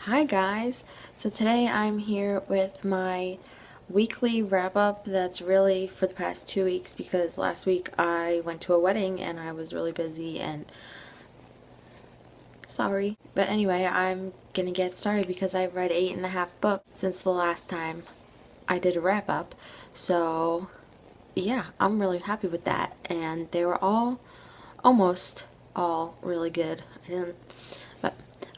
Hi guys! So today I'm here with my weekly wrap-up that's really for the past 2 weeks because last week I went to a wedding and I was really busy and sorry. But anyway, I'm gonna get started because I've read 8.5 books since the last time I did a wrap-up. So yeah, I'm really happy with that, and they were almost all really good. But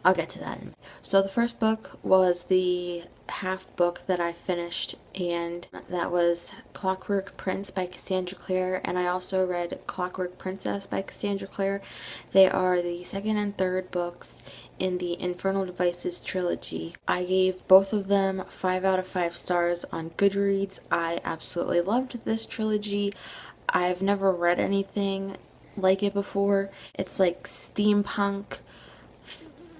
I'll get to that. So the first book was the half book that I finished, and that was Clockwork Prince by Cassandra Clare, and I also read Clockwork Princess by Cassandra Clare. They are the second and third books in the Infernal Devices trilogy. I gave both of them 5 out of 5 stars on GoodReads. I absolutely loved this trilogy. I've never read anything like it before. It's like steampunk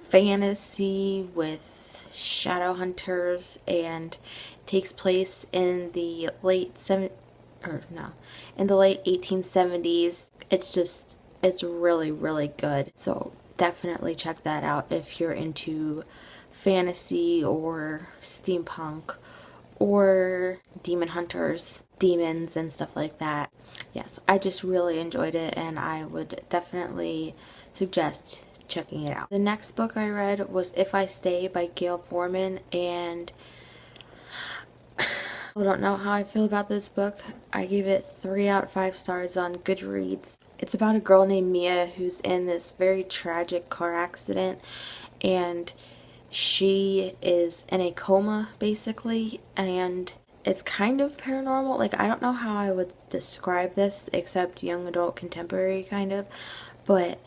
fantasy with shadow hunters, and takes place in the late 1870s. It's really good. So definitely check that out if you're into fantasy or steampunk or demon hunters, demons and stuff like that. Yes, I just really enjoyed it, and I would definitely suggest checking it out. The next book I read was If I Stay by Gail Forman, and I don't know how I feel about this book. I gave it 3 out of 5 stars on GoodReads. It's about a girl named Mia who's in this very tragic car accident, and she is in a coma basically, and it's kind of paranormal. Like, I don't know how I would describe this except young adult contemporary kind of, but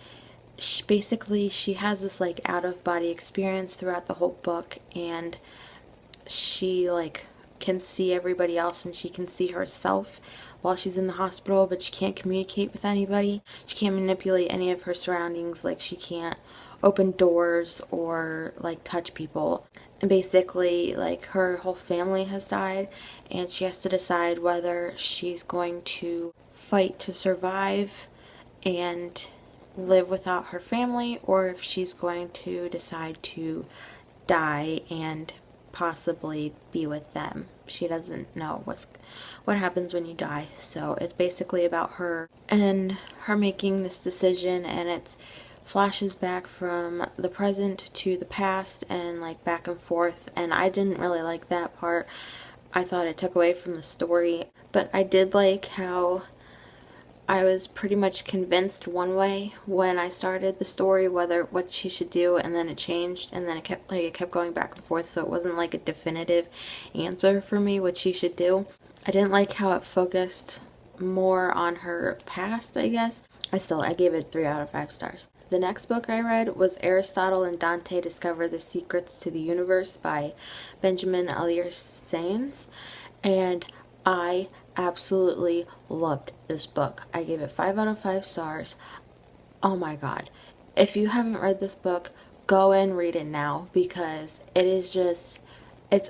she has this like out of body experience throughout the whole book, and she like can see everybody else and she can see herself while she's in the hospital, but she can't communicate with anybody. She can't manipulate any of her surroundings, like she can't open doors or like touch people. And basically like her whole family has died, and she has to decide whether she's going to fight to survive and live without her family, or if she's going to decide to die and possibly be with them. She doesn't know what happens when you die. So it's basically about her and her making this decision, and it's flashes back from the present to the past and like back and forth, and I didn't really like that part. I thought it took away from the story, but I did like how I was pretty much convinced one way when I started the story what she should do, and then it changed, and then it kept going back and forth, so it wasn't like a definitive answer for me what she should do. I didn't like how it focused more on her past, I guess. I gave it 3 out of 5 stars. The next book I read was Aristotle and Dante Discover the Secrets to the Universe by Benjamin Alire-Sáenz, and I absolutely loved this book. I gave it 5 out of 5 stars. Oh my god. If you haven't read this book, go and read it now, because it's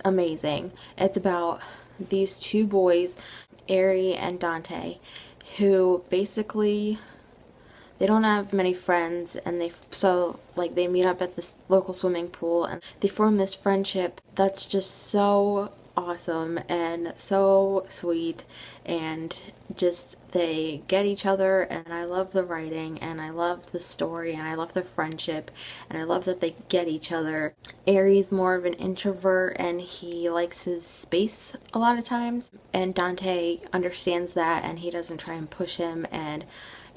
amazing. It's about these two boys, Ari and Dante, who basically they don't have many friends, and they meet up at this local swimming pool and they form this friendship that's just so awesome and so sweet, and just they get each other, and I love the writing, and I love the story, and I love the friendship, and I love that they get each other. Ari's more of an introvert and he likes his space a lot of times, and Dante understands that and he doesn't try and push him, and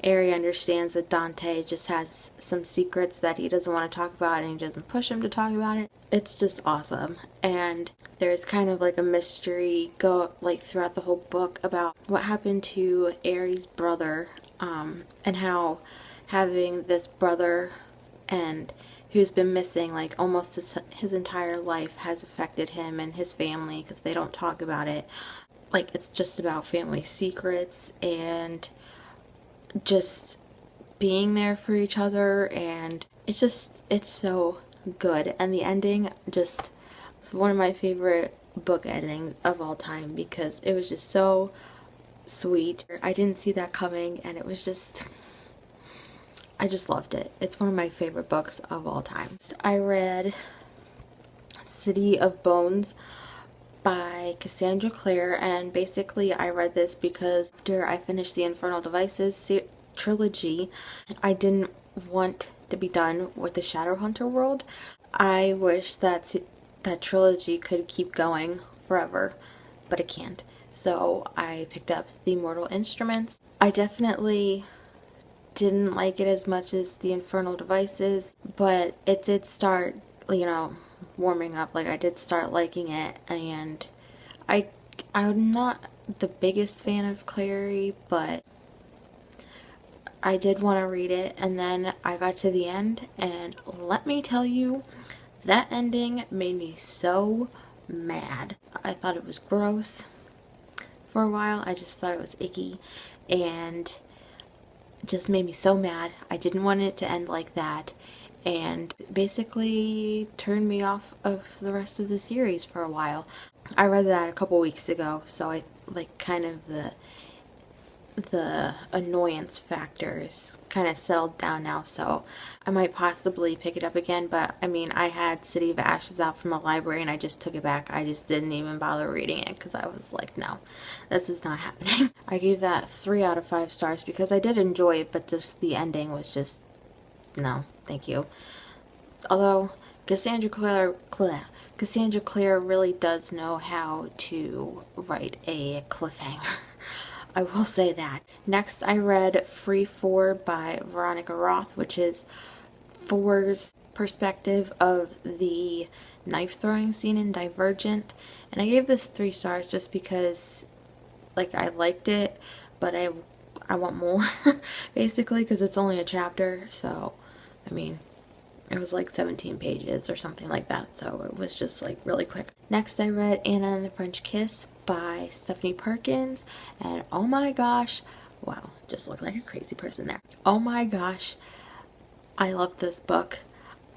Ari understands that Dante just has some secrets that he doesn't want to talk about, and he doesn't push him to talk about it. It's just awesome. And there's kind of like a mystery throughout the whole book about what happened to Ari's brother, and how having this brother and who's been missing like almost his entire life has affected him and his family, because they don't talk about it. Like, it's just about family secrets and just being there for each other, and it's so good. And the ending is one of my favorite book endings of all time, because it was just so sweet. I didn't see that coming, and I just loved it. It's one of my favorite books of all time. I read City of Bones by Cassandra Clare, and basically I read this because after I finished the Infernal Devices trilogy, I didn't want to be done with the Shadowhunter world. I wish that that trilogy could keep going forever, but it can't. So I picked up The Mortal Instruments. I definitely didn't like it as much as the Infernal Devices, but it did start, warming up. Like, I did start liking it, and I'm not the biggest fan of Clary, but I did want to read it, and then I got to the end, and let me tell you, that ending made me so mad. I thought it was gross for a while. I just thought it was icky, and just made me so mad. I didn't want it to end like that, and basically turned me off of the rest of the series for a while. I read that a couple weeks ago, so I kind of the annoyance factors kind of settled down now, so I might possibly pick it up again. But I mean, I had City of Ashes out from the library and I just took it back. I just didn't even bother reading it because I was like, no, this is not happening. I gave that 3 out of 5 stars because I did enjoy it, but just the ending was just, no, thank you. Although Cassandra Clare really does know how to write a cliffhanger. I will say that. Next, I read Free 4 by Veronica Roth, which is 4's perspective of the knife throwing scene in Divergent. And I gave this 3 stars just because, I liked it, but I want more, basically, because it's only a chapter. So, I mean, it was 17 pages or something like that, so it was just really quick. Next, I read Anna and the French Kiss by Stephanie Perkins, and oh my gosh, wow, just look like a crazy person there. Oh my gosh, I love this book.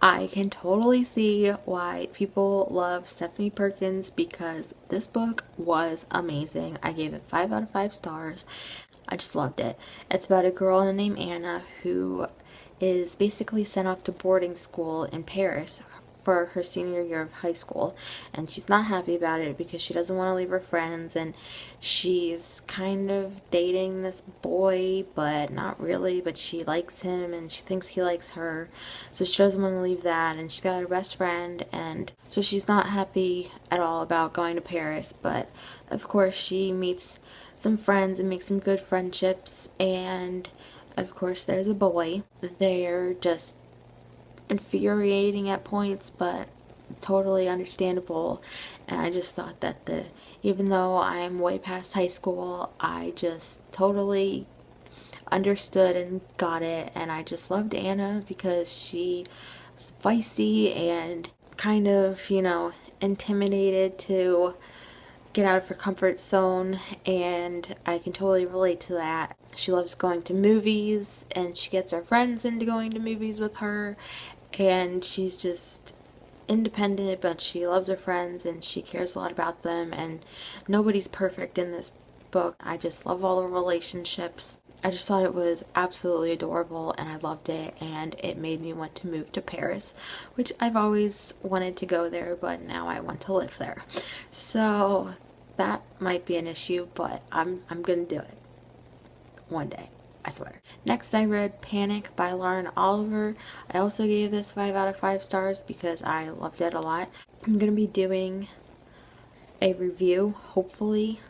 I can totally see why people love Stephanie Perkins because this book was amazing. I gave it 5 out of 5 stars. I just loved it. It's about a girl named Anna who is basically sent off to boarding school in Paris for her senior year of high school, and she's not happy about it because she doesn't want to leave her friends, and she's kind of dating this boy, but not really, but she likes him and she thinks he likes her, so she doesn't want to leave that, and she's got her best friend, and so she's not happy at all about going to Paris. But of course she meets some friends and makes some good friendships, and of course there's a boy. They're just infuriating at points, but totally understandable. And I just thought that even though I'm way past high school, I just totally understood and got it. And I just loved Anna because she was feisty and kind of, intimidated to get out of her comfort zone, and I can totally relate to that. She loves going to movies, and she gets her friends into going to movies with her, and she's just independent, but she loves her friends and she cares a lot about them, and nobody's perfect in this book. I just love all the relationships. I just thought it was absolutely adorable, and I loved it, and it made me want to move to Paris, which I've always wanted to go there, but now I want to live there. So that might be an issue, but I'm gonna do it one day, I swear. Next, I read Panic by Lauren Oliver. I also gave this 5 out of 5 stars because I loved it a lot. I'm gonna be doing a review, hopefully.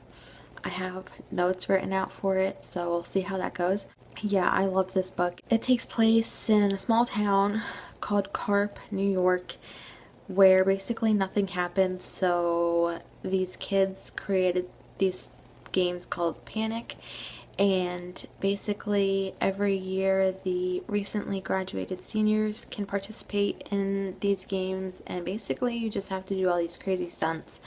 I have notes written out for it, so we'll see how that goes. Yeah, I love this book. It takes place in a small town called Carp, New York, where basically nothing happens, so these kids created these games called Panic, and basically every year the recently graduated seniors can participate in these games, and basically you just have to do all these crazy stunts.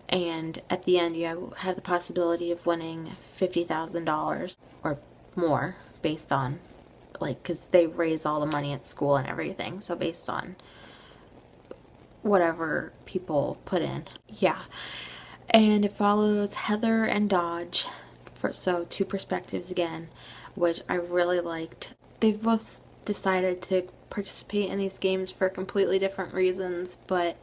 And at the end, you have the possibility of winning $50,000 or more based on, because they raise all the money at school and everything. So based on whatever people put in. Yeah. And it follows Heather and Dodge. So 2 perspectives again, which I really liked. They've both decided to participate in these games for completely different reasons, but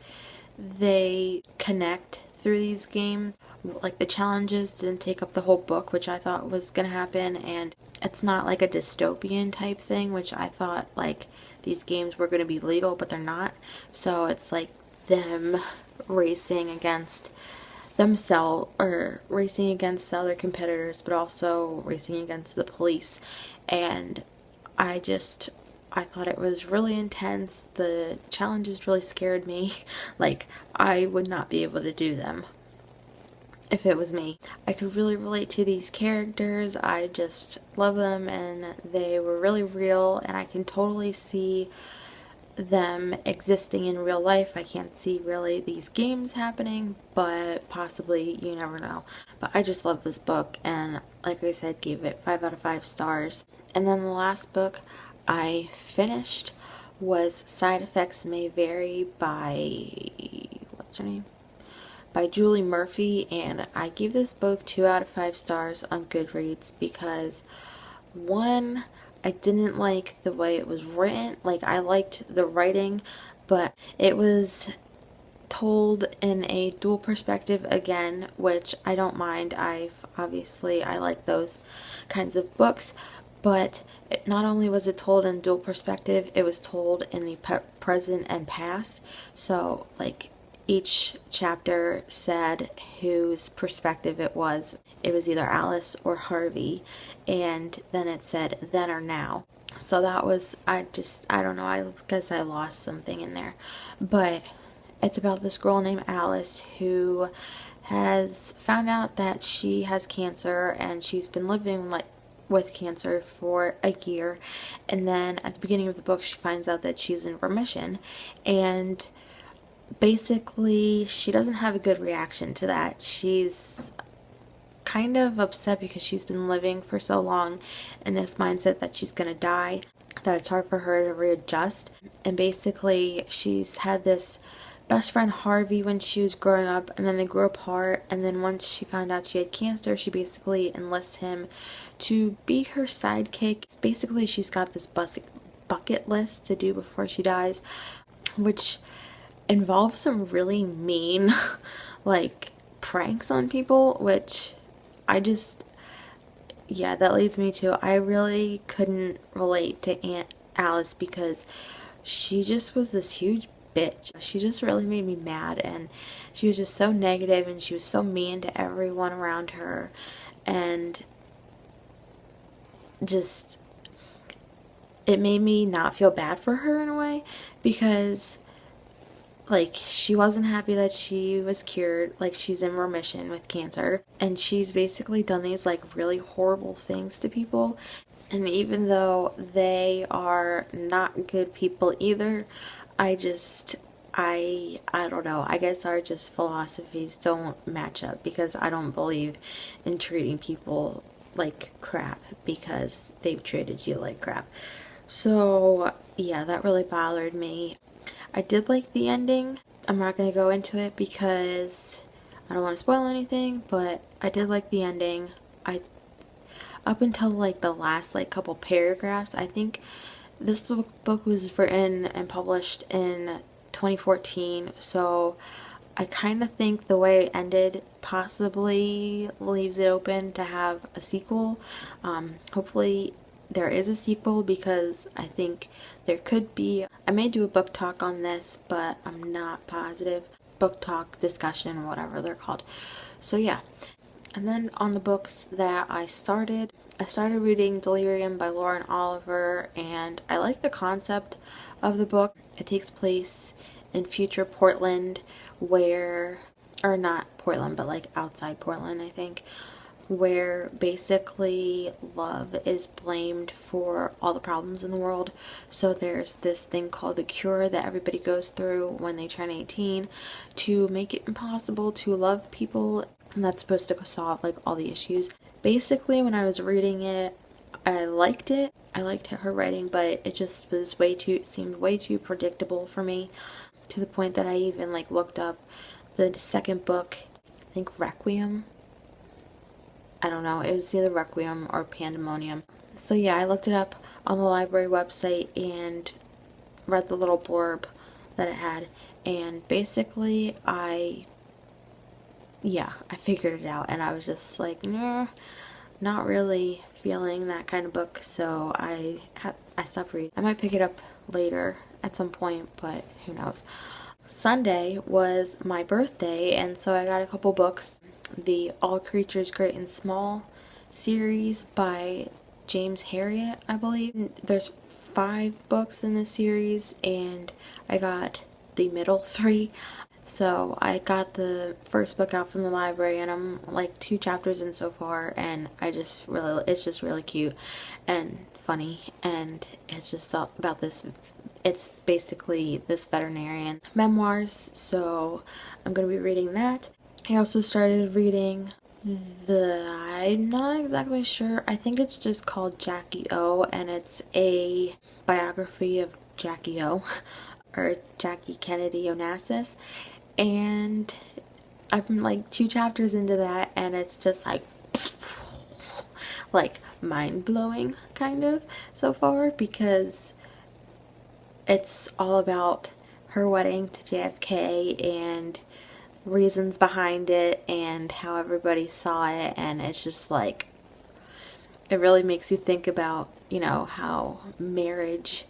they connect through these games. Like the challenges didn't take up the whole book, which I thought was gonna happen, and it's not like a dystopian type thing, which I thought like these games were gonna be legal, but they're not. So it's like them racing against themselves, or racing against the other competitors, but also racing against the police. And I thought it was really intense. The challenges really scared me. Like, I would not be able to do them if it was me. I could really relate to these characters. I just love them, and they were really real, and I can totally see them existing in real life. I can't see really these games happening, but possibly, you never know. But I just love this book, and like I said, gave it 5 out of 5 stars. And then the last book I finished was Side Effects May Vary by, what's her name? By Julie Murphy, and I gave this book 2 out of 5 stars on GoodReads because, one, I didn't like the way it was written. Like, I liked the writing, but it was told in a dual perspective again, which I don't mind. I like those kinds of books, but not only was it told in dual perspective, it was told in the present and past. So, like, each chapter said whose perspective it was. It was either Alice or Harvey, and then it said then or now. So that was, I don't know, I guess I lost something in there. But it's about this girl named Alice who has found out that she has cancer, and she's been living like with cancer for a year. And then at the beginning of the book, she finds out that she's in remission, and basically she doesn't have a good reaction to that. She's kind of upset because she's been living for so long in this mindset that she's gonna die, that it's hard for her to readjust. And basically she's had this best friend Harvey when she was growing up, and then they grew apart, and then once she found out she had cancer, she basically enlists him to be her sidekick. Basically she's got this bucket list to do before she dies, which involves some really mean like pranks on people, which yeah, that leads me to, I really couldn't relate to Aunt Alice because she just was this huge bitch. She just really made me mad, and she was just so negative, and she was so mean to everyone around her, and just, it made me not feel bad for her in a way, because like, she wasn't happy that she was cured, like she's in remission with cancer, and she's basically done these like really horrible things to people. And even though they are not good people either, I don't know, I guess our just philosophies don't match up, because I don't believe in treating people like crap because they've treated you like crap. So yeah, that really bothered me. I did like the ending. I'm not going to go into it because I don't want to spoil anything, but I did like the ending. Up until like the last like couple paragraphs, I think this book was written and published in 2014, so I kind of think the way it ended possibly leaves it open to have a sequel. Hopefully there is a sequel, because I think there could be. I may do a book talk on this, but I'm not positive. Book talk, discussion, whatever they're called. So yeah. And then on the books that I started reading Delirium by Lauren Oliver, and I like the concept of the book. It takes place in future Portland, or not Portland, but like outside Portland, I think, where basically love is blamed for all the problems in the world. So there's this thing called the cure that everybody goes through when they turn 18 to make it impossible to love people, and that's supposed to solve like all the issues. Basically, when I was reading it, I liked it. I liked her writing, but it just was seemed way too predictable for me, to the point that I even like looked up the second book, I think Requiem. I don't know, it was either Requiem or Pandemonium. So yeah, I looked it up on the library website and read the little blurb that it had, and basically I figured it out, and I was just like, nah, not really feeling that kind of book, so I stopped reading. I might pick it up later at some point, but who knows. Sunday was my birthday, and so I got a couple books. The All Creatures Great and Small series by James Herriot, I believe. There's 5 books in this series, and I got the middle 3. So I got the first book out from the library, and I'm like 2 chapters in so far, and it's just really cute and funny, and it's just about this. It's basically this veterinarian memoirs, so I'm gonna be reading that. I also started reading I'm not exactly sure, I think it's just called Jackie O, and it's a biography of Jackie O, or Jackie Kennedy Onassis, and I'm like 2 chapters into that, and it's just like mind-blowing kind of so far, because it's all about her wedding to JFK and reasons behind it and how everybody saw it, and it's just like, it really makes you think about, you know, how marriage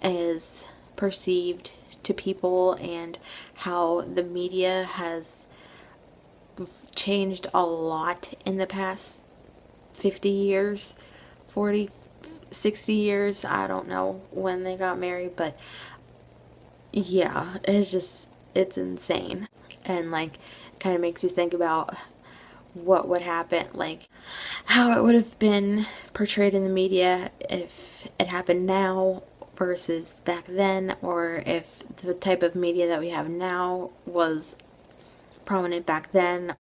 is perceived to people and how the media has changed a lot in the past 50 years, 40, 60 years. I don't know when they got married, but yeah, it's insane. And like, kind of makes you think about what would happen, like how it would have been portrayed in the media if it happened now versus back then, or if the type of media that we have now was prominent back then.